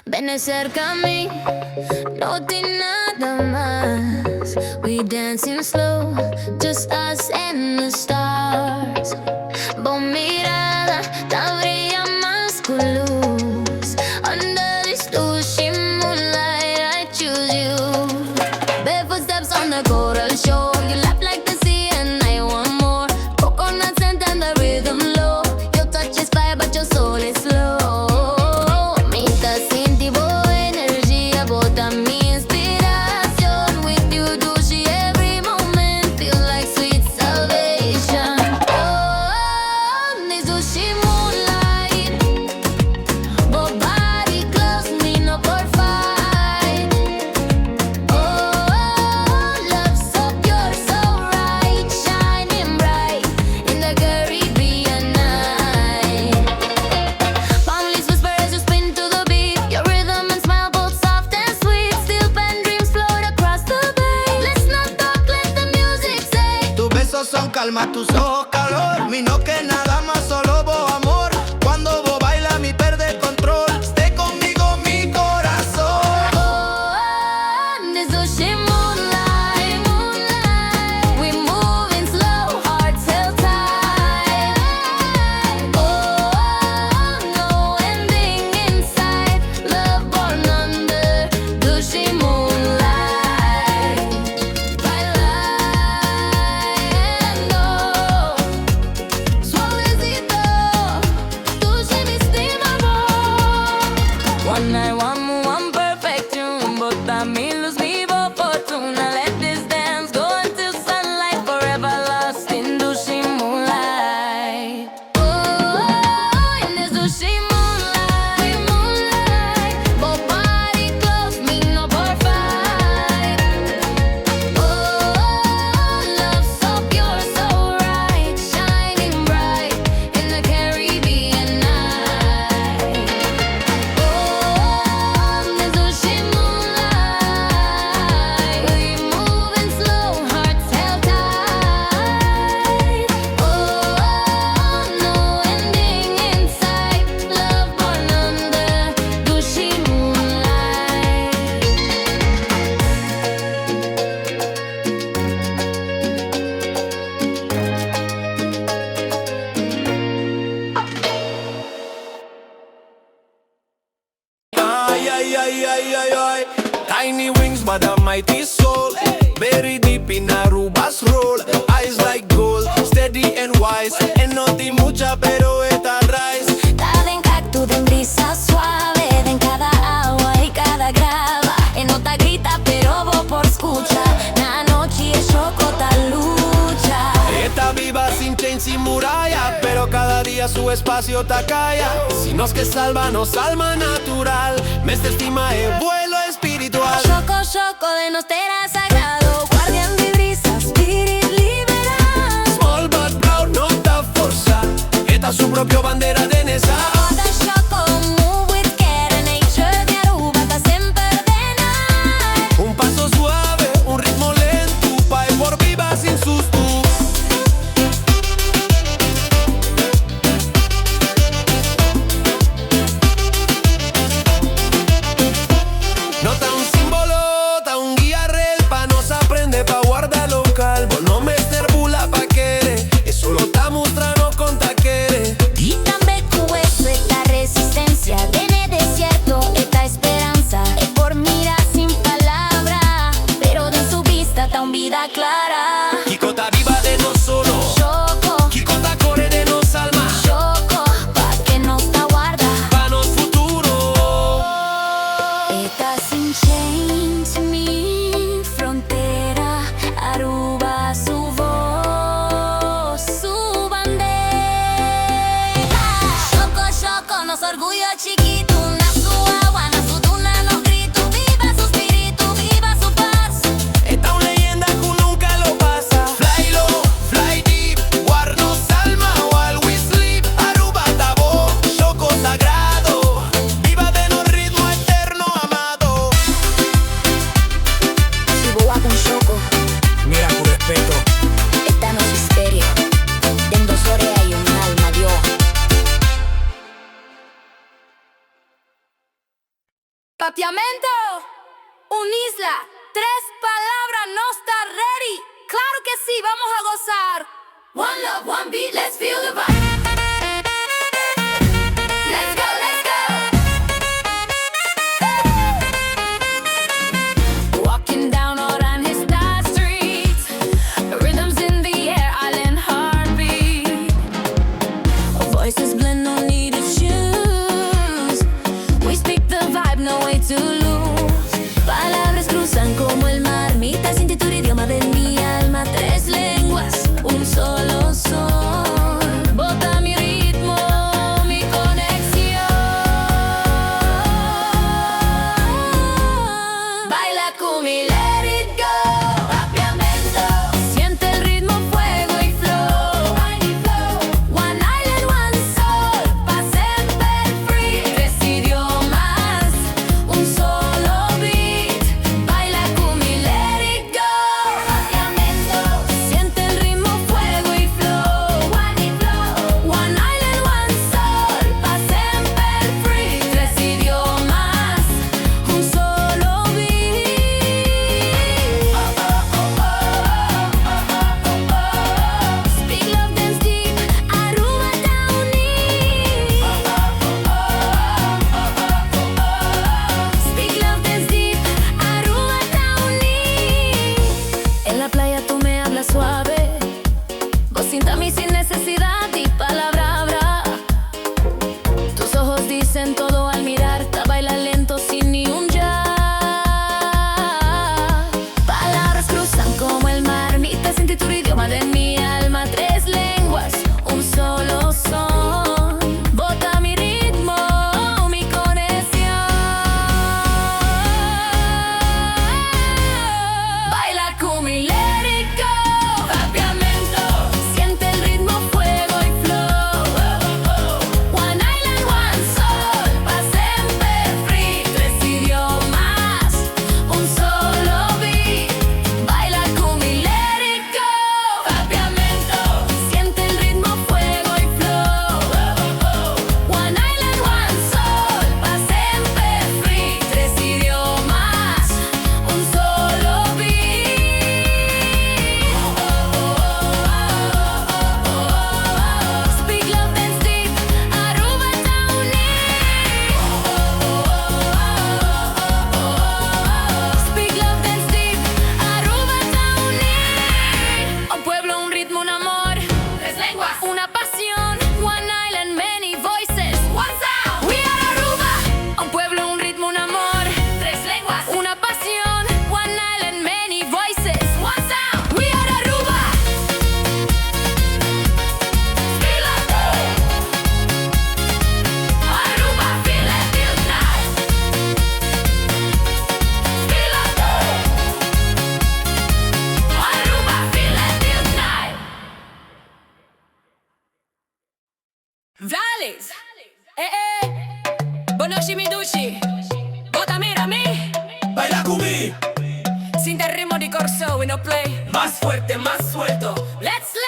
Ven cerca a mí, no te nada más. We dancing slow, just us and the stars. Vos mirada, ta brilla más con luz. Under this dushy moonlight, I choose you. Barefoot steps on the coral shore. You laugh like the sea and I want more. Coconut scent and the rhythm low. Your touch is fire but your soul is slow. Son calma, tus ojos calor. Mi no que nada más, solo vos amor. Cuando vos bailas mi perde control. Esté conmigo mi corazón. This ocean moonlight, moonlight. We moving slow, hearts held tight. No ending inside. Love born under the ocean moonlight. One night, one perfect tune, but I mean lose me for fortuna. Let this dance go until sunlight, forever lost in dushy moonlight. Oh, in this dushy moonlight, moonlight. Both body close, me no por fight. Oh, love so pure, so right, shining bright in the Caribbean night. Ay. Tiny wings but a mighty soul. Very deep in Aruba's roll. Eyes like gold, steady and wise. And no di mucha pero esta rise. Estaba en cactus, en brisa suave. En cada agua y cada grava. En nota grita pero vos por escucha. Na noche es chocota lucha. Está viva sin chain, sin muralla. Pero cada día su espacio tacaya. Si nos que salva, nos alma natural. Me estima el vuelo espiritual. Choco de nos terá sagrado. Guardián de brisa, spirit liberal. Small but proud, no da forza. Esta su propia bandera de Nesa. Oda choco, move with care. Nature de Aruba está siempre ordenada. Un paso suave, un ritmo lento. Pa' ir por viva sin susto. Nota un símbolo, ta un guía real. Pa' nos aprende, pa' guardar local. Vos no me esterpula pa' querer. Eso lo ta mostrando con taquere. Y también tu eso está Papiamento, un isla, 3 palabras, no está ready. Claro que sí, vamos a gozar. One love, one beat, let's feel the vibe. Let's go, let's go. Walking down Oranjestad Street, rhythms in the air, island heartbeat. Voices blend, no need to choose. We speak the vibe, no way to lose. Palabras cruzan como el mar, mitad sin tu idioma de mi alma. 3 lenguas, un solo son. Bota mi ritmo, mi conexión. Baila Kumi, let it go. Papiamento, siente el ritmo, fuego y flow. One island, one soul, pa' sempre free. 3 idiomas, un solo beat. Baila Kumi, let it go. Papiamento, siente el ritmo, fuego y flow. One island, one soul, pa' sempre free. 3 idiomas, un solo beat. Speak love, dance deep, Aruba down Speak love, dance deep, Aruba down. En la playa tú me hablas suave, vos sienta mí sin necesidad y palabra habrá. Tus ojos dicen todo al mirarte, baila lento sin ni un ya. Palabras cruzan como el mar, mitad sin tu idioma de mi alma. 3 lenguas, un solo son. Bota mi ritmo, mi conexión. Baila Kumi, let it go. Papiamento, siente el ritmo, fuego y flow. One island, one soul, pa' sempre free. 3 idiomas, un solo beat. Baila Kumi, let it go. Papiamento, siente el ritmo, fuego y flow. One island, one soul, pa' sempre free. 3 idiomas, un solo beat. Speak love, dance deep, Aruba down. Speak love, dance deep, Aruba down. Un pueblo, un ritmo, un amor. 3 lenguas, una pasión. One island, many voices. One sound. We are Aruba. Un pueblo, un ritmo, un amor. 3 lenguas, una pasión. One island, many voices. One sound. We are Aruba. Feel it. Aruba, feel it, feel nice. Feel it. Aruba, feel it, feel nice. Valleys. Bonoshi mi dushi. Bota mira mi. Baila Kumi, Sin el ritmo di corso, we no play. más fuerte, más suelto. Let's play.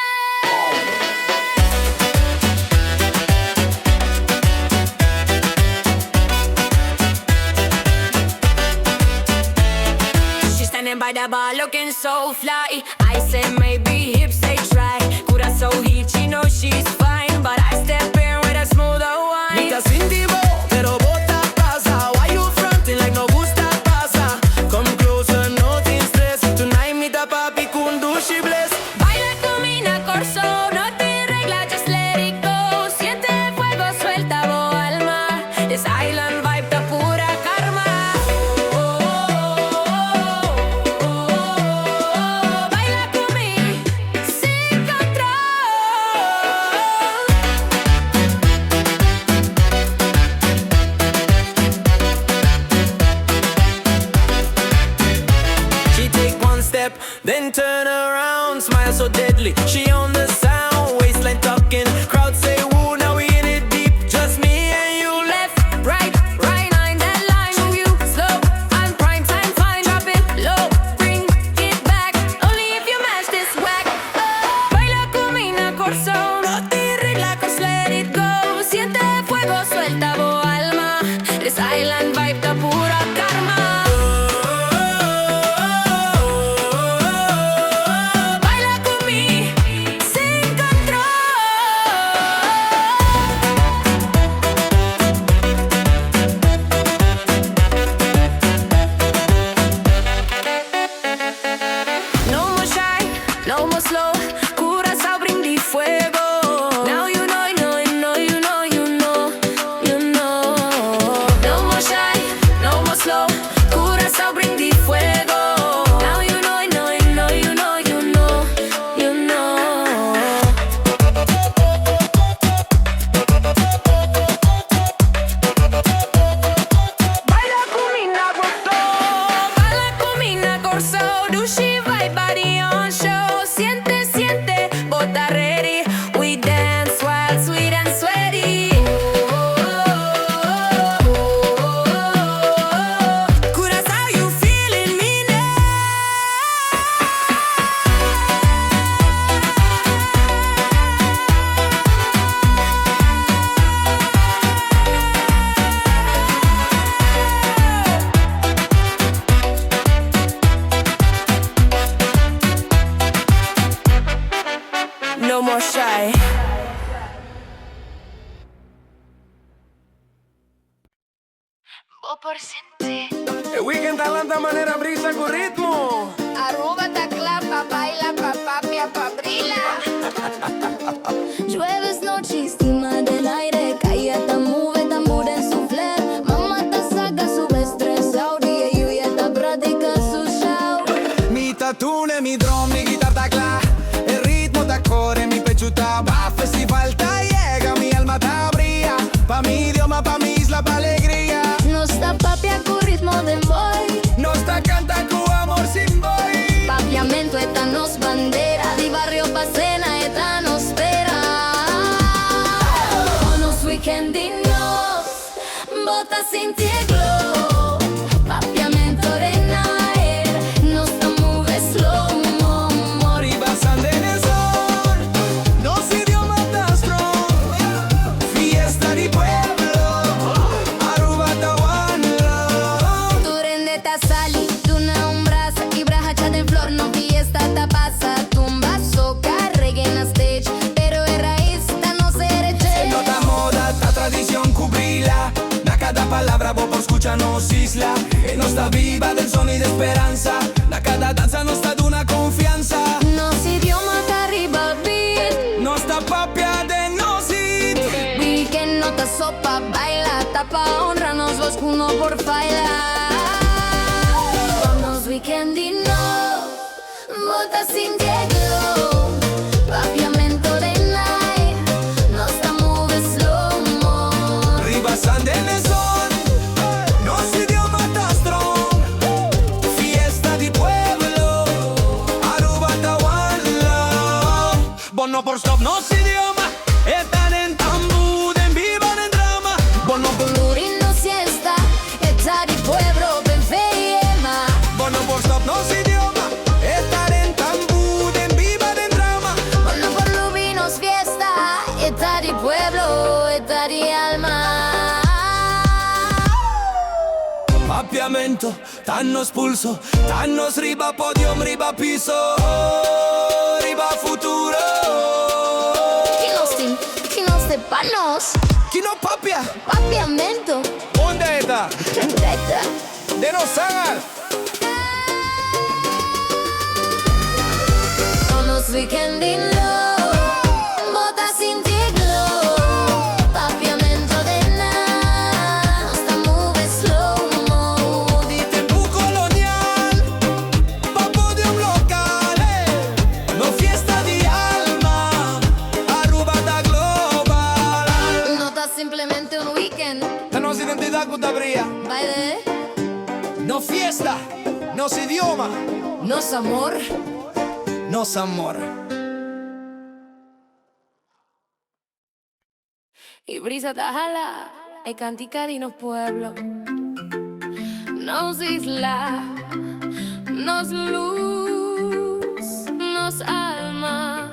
She's standing by the bar looking so fly. I say maybe hips they try. Cura so heat, she knows she's fine. But I step in with a smoother wine. Nita sin divo, pero bota pasa. Why you fronting like no gusta pasa? Come closer, nothing stress. Tonight mita papi kundushi bless. Baila Kumina corso, no te regla, just let it go. Siente fuego, suelta boa al mar. This island vibe ta pura karma. Baila Kumi, sin control. She take one step, then turn around. Smile so deadly, she on the sound. Waistline talking, crowd say woo. Now we in it deep, just me and you. Left, right, right line, that line. Move you slow, on prime time, fine. Drop it low, bring it back. Only if you match this whack. Baila Kumina corso, no te regla, cause let it go. Siente fuego, suelta boa alma. This island vibe está pura karma. Baila conmigo sin control. No more shy, no more slow. Curazao, brindis, fuego. Now you know, you know, you know, you know, you know, you know. No more shy, no more slow. Curazao, brindis, fuego. Now you know, you know, you know, you know, you know, you know. Baila kumina corto, baila kumina corso. Do she vibe body on show? Siente, siente, bota ready. We dance wild, sweet and sweaty. Curazao, you feeling me now? No more shy. Vos por sentir. El weekend talanta manera brisa con ritmo. Aruba, clapa, baila, papapia, paprila. Llueve, es noche, estima del aire. Calle, tamube, tambor en su flair. Mamá te saca su estrés. Audio, lluvia, te practica su show. Mi tatune, mi drum, mi guitarra cla. El ritmo te corre, mi pecho está va. Festival te llega, mi alma te brilla. Pa' mi idioma, pa' mi isla, pa' alegría. No está papia con ritmo de boy. Nos ta canta con amor sin boy. Papiamento, esta nos bandera. Di barrio pa' cena, esta nos espera. Unos weekendinos, bota sin glow. Papiamento de night, nos ta move slow mo. Arriba sande en el sol, nos idioma tan strong. Fiesta di pueblo, Aruba ta one love. Tu rende ta sali, tu na un brasa. Y braja de flor, no fiesta ta pasa. Tumba, soca, reggae en la stage. Pero es raíz, ta no se reche. No ta moda, ta tradición cubrirla. Na cada palabra vos por escucharnos isla. Que no está viva del son y de esperanza. Na cada danza no está de una confianza. Nos idioma ta arriba beat. No está papia de no sit. Weekend no ta sopa, baila. Tapa honra, nos vos uno por bailar. Unos weekendinos, bota sin glow. Papiamento de night, nos ta move slow mo. Arriba sande en el sol, nos idioma ta strong. Fiesta di pueblo, Aruba ta one love. Bono por stop, nos idioma. Están en tambú, en viva en drama. Bono por Lurino siesta, esta di pueblo, ben feyema. Bono por stop, nos idioma. Estar en tambú, en viva en drama. Bueno, por Lubinos fiesta, esta di pueblo, esta di alma. Papiamento, tannos pulso, tannos riba podium, riba piso, riba futuro. Chi nos panos, Kino papia, papiamento, ¿dónde está? teta. De no sagar. Unos weekendinos, bota sin glow. Papiamento de nada, nos ta move slow mo. Di tempo colonial, pa podium local. No fiesta di alma, Aruba da global. No ta simplemente un weekend, Tenemos identidad con tabría. baile, No fiesta, no idioma, nos amor. nos amor. Y brisa ta jala, el canticar y nos pueblo. Nos isla, nos luz, nos alma.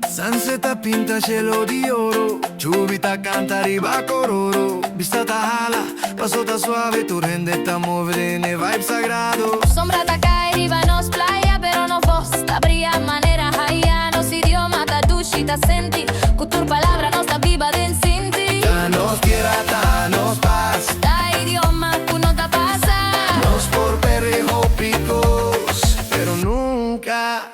Sanseta pinta cielo di oro, Giubita canta riba cororo. Vista ta hala, paso está suave, tu rende está movendo e vibe sagrado. Sombra tá cair, nos playa, pero no vos. Ta brilha maneira raia, nos idioma ta dushi ta senti. Cultura palavra nos ta viva den sinti. Danos tierra, danos paz. Ta idioma tu no ta pasa. Nos por perrejo picos, pero nunca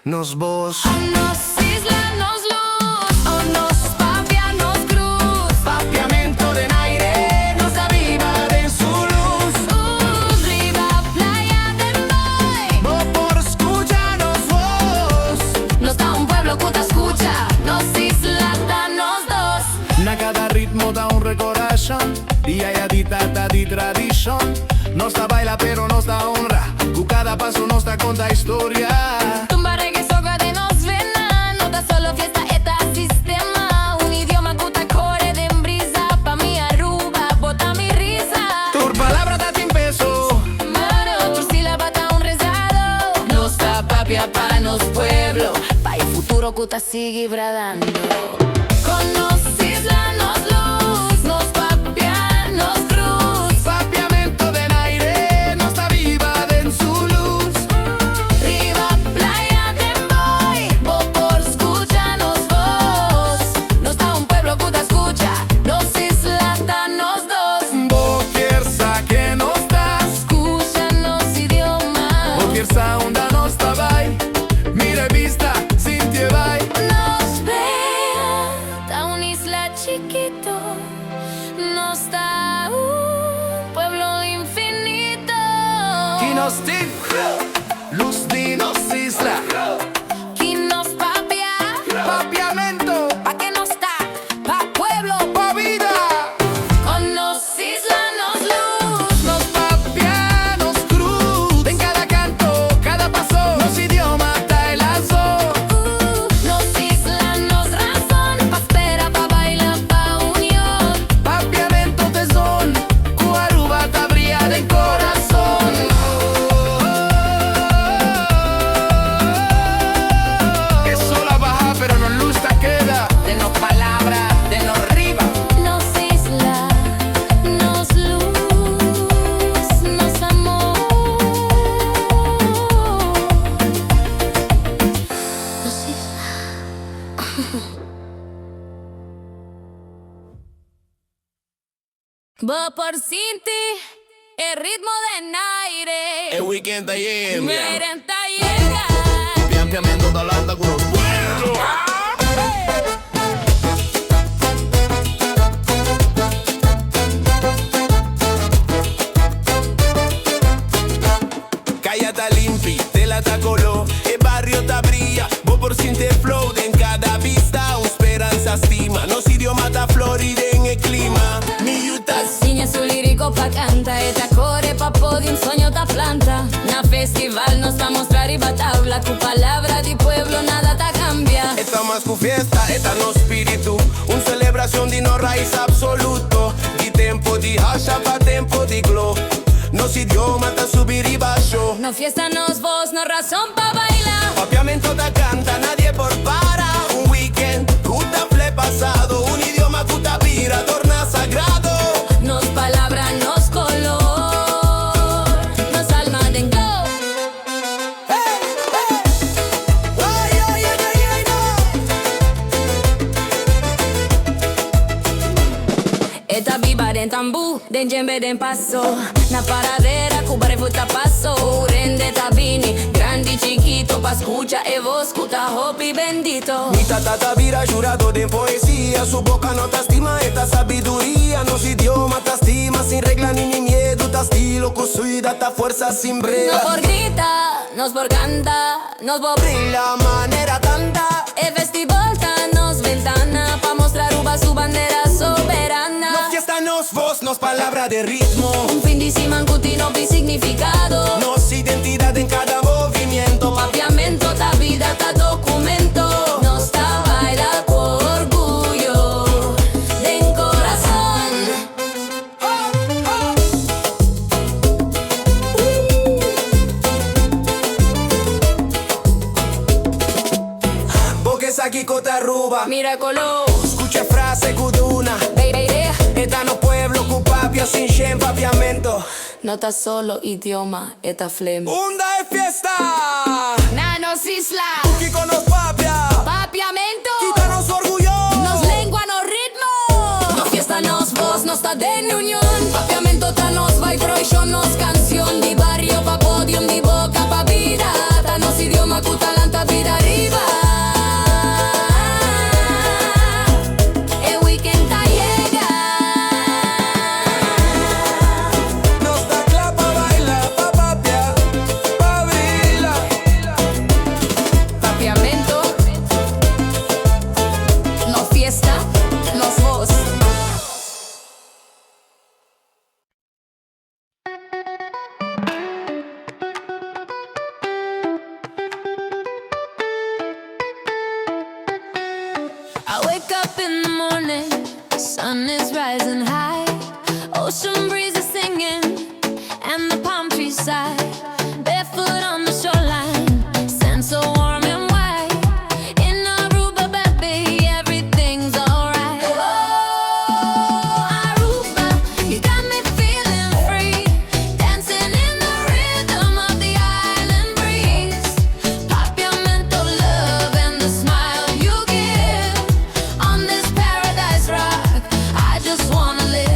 nos vos. Nos isla, nos luz, o nos papia, nos cruz. Papiamento de aire, nos aviva de su luz. Riva, playa de boy. Vos por escucharnos vos. Nos da un pueblo que te escucha. Nos isla, danos dos. Na cada ritmo da un recorazón. Día y adita di tradición. Nos da baila pero nos da honra. Cu cada paso nos da conta historia. Tumba reggae soca de nos vena. No da solo fiesta, eta sistema. Un idioma que te core de brisa. Pa mi Aruba, bota mi risa. Tu palabra da sin peso. Mano, tu sílaba ta un rezado. Nos da papia pa nos pueblo. Pa el futuro que te sigue bradando. Con nos isla, nos luz. Nos papia, nos cruz. Papiamento de aire, nos da viva de su luz. Riva, playa de boy. Vos por escucharnos vos. Nos da un pueblo que te escucha. Nos isla, danos dos. Vos quersa que nos das. Escúchanos idioma. Vos quersa onda nos da vai. Mira y vista, sin te vai. Nos vea, da una isla chiquito. Nos da un pueblo infinito. Y nos di luz di nos isla. Que nos papia, Papiamento, pa' que nos da, pa' pueblo. pa vida. Con nos isla, nos luz. Nos papianos cruz. En cada canto, cada paso. Nos idioma está el lazo. Nos isla, nos razón. Pa' espera, pa' bailar, pa' unión. Papiamento tesón. Cuaruba te abría de corazón. Es sola baja, pero no luz te queda. Denos palabra, denos riba. Nos isla, nos luz, nos amor. Nos isla. Va por Cinti, el ritmo de Naire. El weekend ayer, Miren, ta llega. Piampiamento da landa con los pueblos. Calla ta limpi, te la ta coló, el barrio ta brilla, vos por sin te flow, en cada vista, un esperanza estima, nos idioma ta Florida en el clima, mi yutas. Niña su lírico pa' canta, eta core pa' podium, sueño ta planta. Na festival nos va a mostrar y va tabla, tu palabra di pueblo, nada ta cambia. Esta más que fiesta, esta no espíritu, un celebración di no raíz absoluto, di tempo di hasha pa tempo di glow, nos idioma ta subir y bajo. No fiesta, nos voz, no razón pa' bailar. Papiamento ta canta, nadie por para. Un weekend, cuta fle pasado. Un idioma cuta vira, torna sagrado. Nos palabra, nos color, nos alma de go. Ay, ay, ay, ay, ay, no. Eta viva den tambú, den djembe den paso. Na paradera, cubare futa paso. Rende tabini, grandi chiquito. Pa' escucha e voz, cuta hopi bendito. Mi tata vira jurado de poesía. Su boca no te estima, esta sabiduría. Nos idioma te estima, sin regla ni miedo. Ta estilo, cuida, ta fuerza sin Nos brega. por grita, nos por canta, nos por La manera tanta. e festival ta nos ventana. Pa' mostrar uva su bandera soberana. Nos fiesta, nos voz, nos palabra de ritmo. Un fin de semana no vi significado. Nos identidad en cada movimiento. Papiamento, ta vida, ta documento. Nos ta baila con orgullo den corazón. Porque es aquí cota ruba. Mira color, Escucha frase cuduna. baby, Esta no pueblo ocupa Papio sin shame, papiamento. No estás solo, idioma, esta flema. Unda de fiesta. Nanos isla, Kiko nos papia. papiamento. Quítanos su orgullo. Nos lengua, nos ritmo. No fiesta, nos voz, nos está de unión. Papiamento, ta nos va y yo nos canción. Di barrio pa podium, di boca pa vida. Ta nos idioma, cutalanta vida arriba. El weekend ta llega. Nos da clap pa bailar, pa papia, pa brila. Papiamento. No fiesta, nos voz. I wake up in the morning, the sun is rising high. Ocean breeze is singing, and the palm trees sigh. Barefoot on the shoreline, sand so warm and white. In Aruba, baby, everything's alright. Oh, Aruba, you got me feeling free, dancing in the rhythm of the island breeze. Papiamento love and the smile you give on this paradise rock. I just wanna live.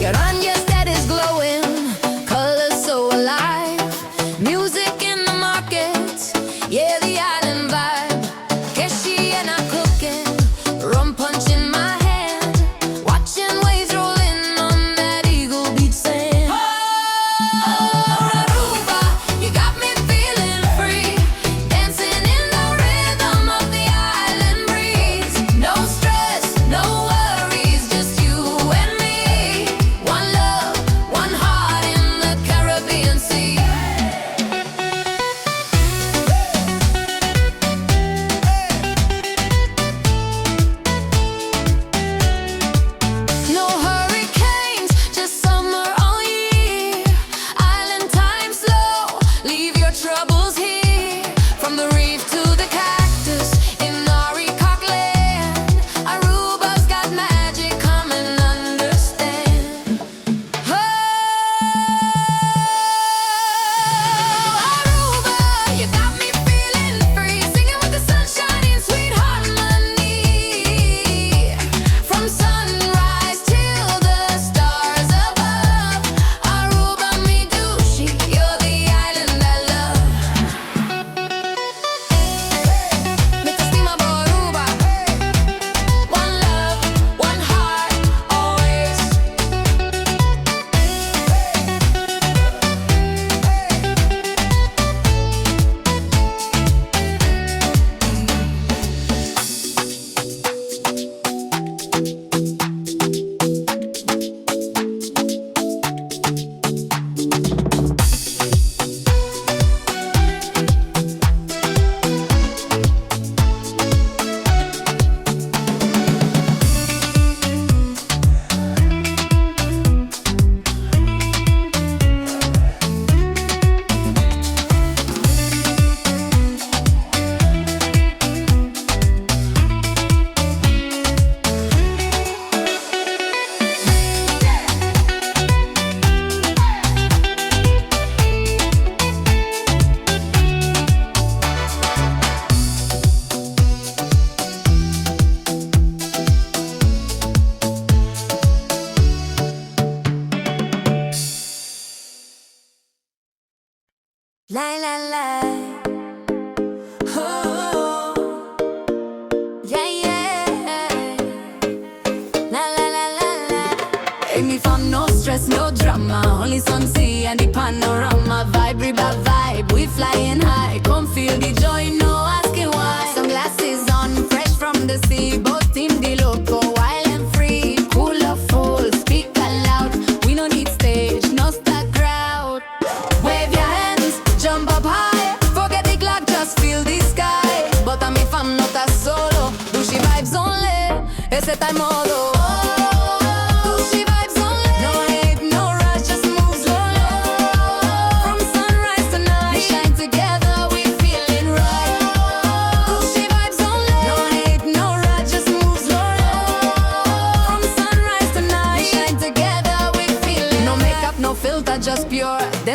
Your onion that is glowing, colors so alive. Music in the markets, yeah, the island vibe. Keshi and I cooking, rum punch in my hand. Watching waves rolling on that Eagle Beach sand. Oh, Aruba, you got me feeling free, dancing in the rhythm of the island breeze. No stress, no worries, just you and me. One love, one heart in the Caribbean Sea. No hurricanes, just summer all year. Island time slow, leave your troubles here. From the reef to the cactus in Arecock land, Aruba's got magic, come and understand. Oh, Aruba, you got me feeling free, singing with the sunshine in sweet harmony. From sunrise till the stars above, Aruba mi dushi, you're the island I love. Me estima Aruba, one love, one heart, always. La la la. Oh, yeah, yeah. La la la la la. Make me fun, no stress, no drama. Only sun, sea, and the panorama. Vibe, riba, vibe. We flying high. Come feel the joy, no asking why. Sunglasses on, fresh from the sea. Both in the loco, wild and free. Cool or full, speak aloud. We no need stage, no star crowd. Wave your hands, jump up high. Forget the clock, just feel the sky. But a mi fam no está solo. Douchey vibes only. Ese está el modo. Douchey vibes only. No hate, no rush, just move slow. From sunrise to night, we shine together, we feeling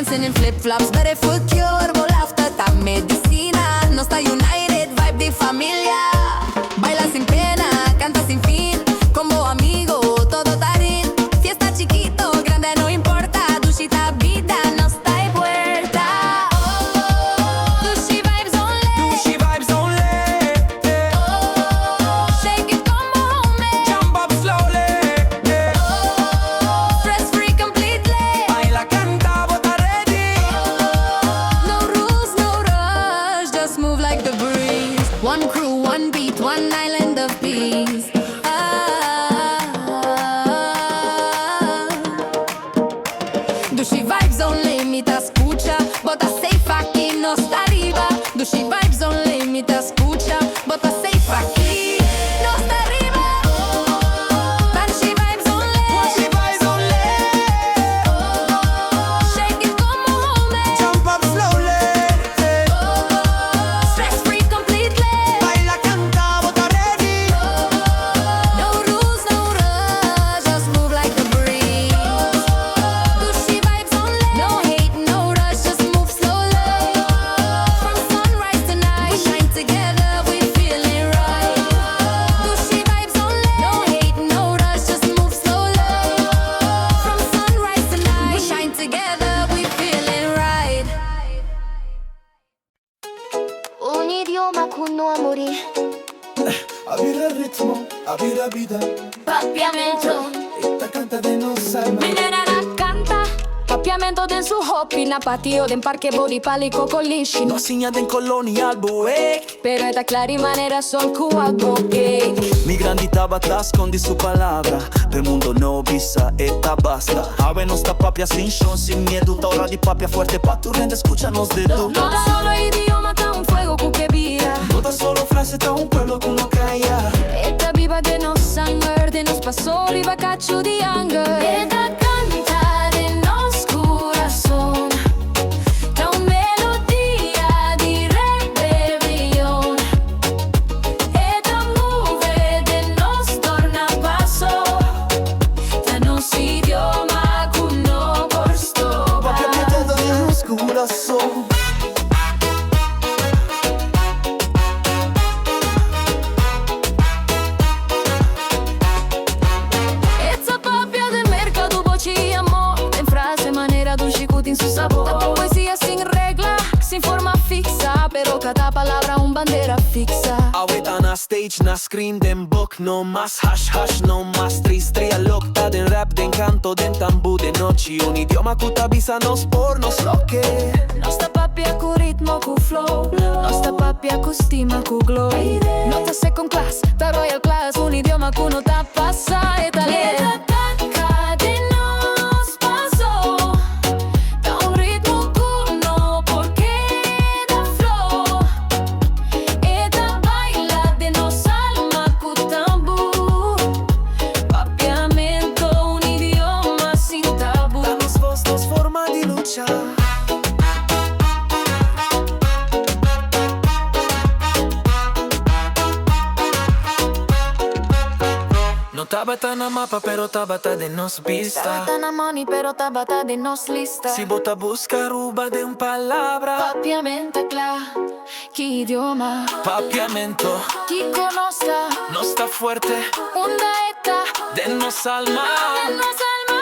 Dancing in flip-flops, barefoot cure. Volaftă ta medicina. Nostra united, vibe de familia. Baila sin pena, canta sin fin. Como amigo, todo tarín. Fiesta chiquito, grande, no importa. Dushita vida, no está de puerta. Dushi vibes only. Dushi vibes only. Shake it como homemade. Jump up slowly. Stress free completely. Baila, canta, bota ready. No rules, no rush. Just move like the breeze. One crew, one beat, one island of peace. Dushi vibes only, mi te escucha. Bota safe aquí, no está arriba. Dushi vibes only, mi te escucha. Bota safe aquí, no está arriba. Banshee vibes only. Dushi vibes only. Shake it como homemade. Jump up slowly. Stress free completely. Baila, canta, bota ready. No rules, no rush. Just move like the breeze. Dushi vibes only. No hate, no rush. Just move slowly. From sunrise to night, we shine together. We feeling right. Dushi vibes only. No hate, no rush. Just move slowly. From sunrise to night, we shine together. We feeling right. Un idioma con no amori. Avira il ritmo, avira vida. Papiamento. Esta canta de nos alma. Minerara canta. Papiamento den su hobby. Na patio den parque body pali cocolisci. No signate in colonia al boek. Pero esta clara manera son cuago que Mi grandita bata scondi su palabra. Del mundo no visa, esta basta. Ave no está papia sin show, sin miedo. Ora di papia fuerte pa' tu rende, escúchanos de tu. no solo idioma ta un fuego que vira. No da solo frase, da un pueblo que uno calla. Esta viva de nos sangre, de nos pasó riba cacho de anger. Esta canta de nos corazón. Da un melodía de rebelión. Esta move de nos torna paso. Da nos idioma con no corsto. Papiamento de nos corazón. Esta papia de mercado bochi amor. En frase manera dulce cutin su sabor. Esta poesía sin regla, sin forma fixa. Pero cada palabra un bandera fixa. Aweta na stage, na screen, den book. No más hash hash, no más tristria locta. Den rap, den canto, den tambu de noche. Un idioma que t'avisa nos por nos lo que. Nostra papia cu ritmo, cu flow. Nostra papia cu stima, cu glow. Nota second class, ta royal class. Un idioma cu no ta passa e ta Esta canta de nos pasó. Da un ritmo con no porque da flow. Esta baila de nos alma con tambor. Papiamento, un idioma sin tabú. Danos voz, dos forma de luchar. No tabata na mapa, pero tabata de nos vista. Tabata na money, pero tabata de nos lista. Si bota busca ruba de un palabra. Papiamente clar, chi idioma, Papiamento, chi conosca, no está fuerte. una eta, De nos alma. de nos alma.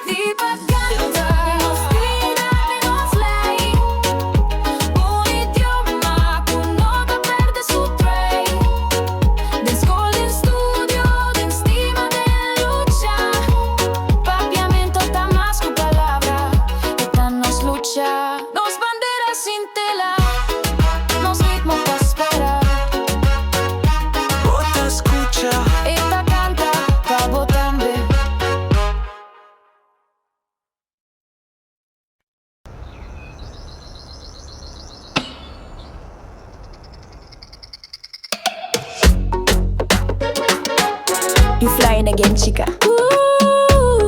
Diva canta, nos grita, nos lei. Un idioma con nota perde su tray. Den scuola in studio, den stima, den lucha. Papiamento ta más con palabra, esta nos lucha. Nos bandera sin tela, nos ritmo pa' esperar. Bota escucha. Esta canta pa' botambe. You flying again, chica.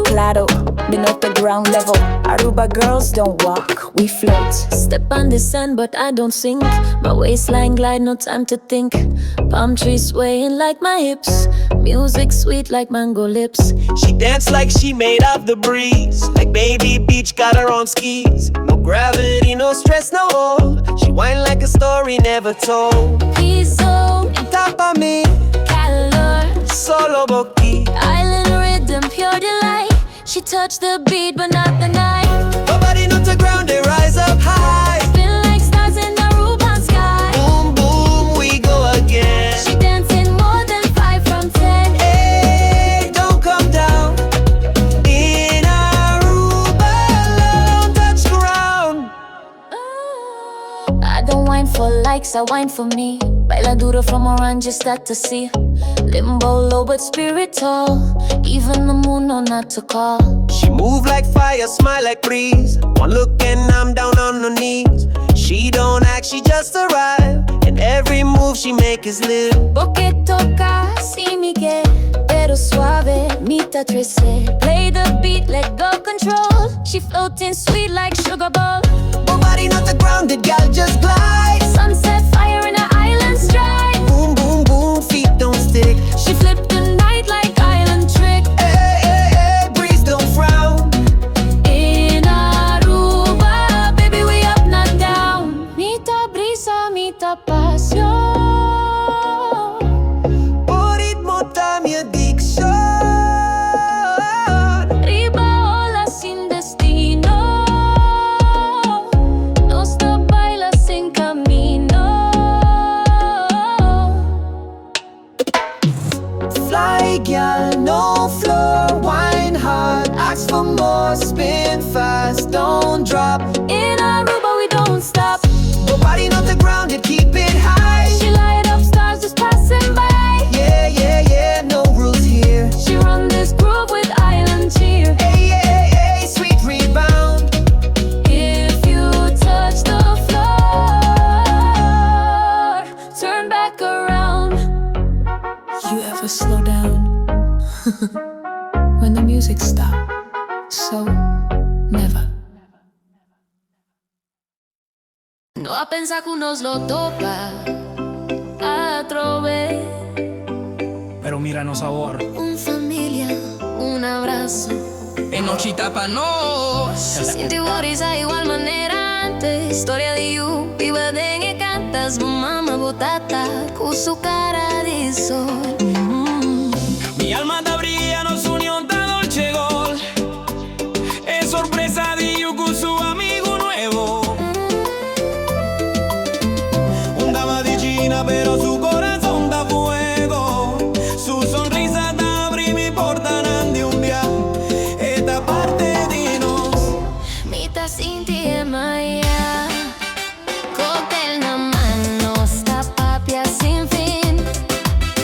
Claro, beneath the ground level. Aruba girls don't walk, we float. Step on the sand, but I don't sink. My waistline glide, no time to think. Palm trees swaying like my hips. Music sweet like mango lips. She dance like she made of the breeze. Like baby beach, got her on skis. No gravity, no stress, no hold. She whine like a story never told. Piso, Top of me, calor, solo boqui. island rhythm, pure delight. She touched the beat, but not the night. Nobody not the ground, they rise up high. Spin like stars in the Aruban sky. Boom, boom, we go again. She dancing more than 5 from 10. Hey, don't come down. In Aruba, alone, touch ground. I don't whine for likes, I whine for me. Baila duro from Orange, just start to see. Limbo low but spirit tall. Even the moon know not to call. She move like fire, smile like breeze. One look and I'm down on her knees. She don't act, she just arrive. And every move she make is live. Porque toca, sí, Miguel. Pero suave, mita trece. Play the beat, let go control. She floating sweet like sugar bowl. Nobody not the ground, the gal just glide. Sunset fire in her island stride. Boom, boom, boom, feet don't stick. She flipped the night like island trick. Hey, hey, hey, breeze don't frown. In Aruba, baby, we up, not down. Mita brisa, mita pasión. Por ritmo está mi adicción. Riba ola sin destino. No stop, baila sin camino. Fly, gal, no floor, wine hard. Ask for more, spin fast, don't drop. In Aruba, we don't stop. Nobody not the ground, it keep it high. She light up stars just passing by. Yeah, yeah, yeah, no rules here. She run this groove with island cheer. Hey, hey, hey, sweet rebound. If you touch the floor, turn back around. You ever slow down when the music stops? So, never. No va a pensar que unos lo toca a trove. Pero mira, sabor. Un familia, un abrazo. En nochita pa' nos. Sin tiburis a igual manera antes. Historia de you, viva de cantas. Mama botata, con su cara de sol. Mi alma te brilla, nos unió ta dolce gol. Es sorpresa de you con su amigo nuevo. Un dama di China, pero su corazón da fuego. Su sonrisa te abre mi porta de un día. Esta parte de nos. Mita sin ti es Maya. Cóctel na mano, sta papia sin fin.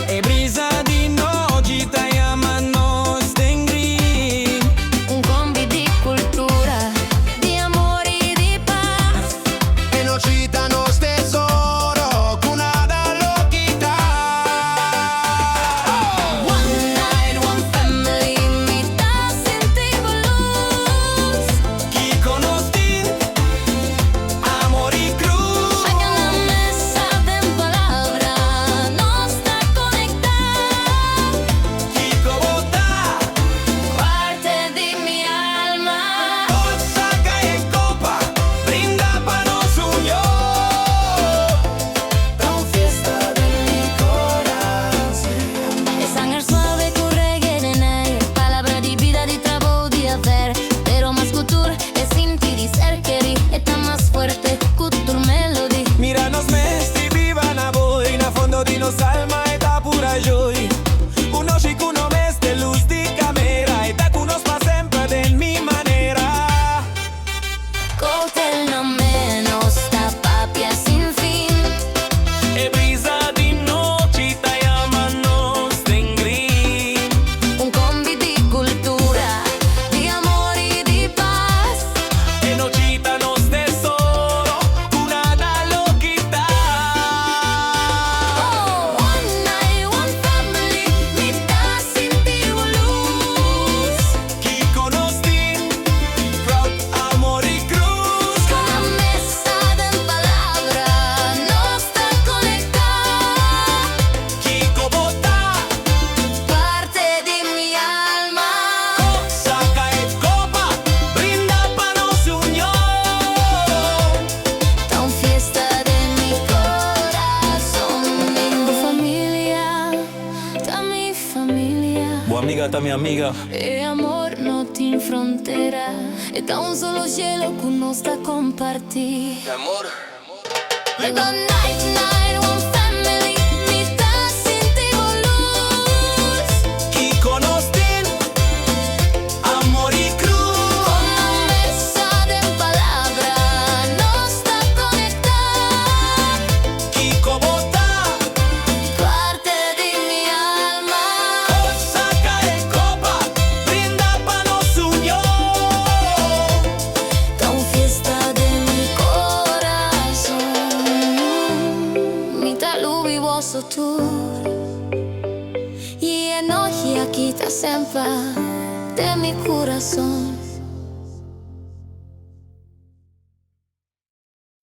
E brisa di noche te llamando Stengri. Un combi di cultura, di amore e di paz. En Ochita nos tesoro, cuna da lo Beata mia amica. E amor non ti frontiera, e da un solo cielo che non sta compartì. Amor. We go night to night, one family, mitad sentimos luz. Y conostin amor y cruz. Una mesa de palabras nos está conectada. Kiko bota, Parte de mi alma. saca en copa, brinda pa' nos unió. Tan fiesta de mi corazón. Mitad luz vivo tú. Y energía quita sempre de mi corazón.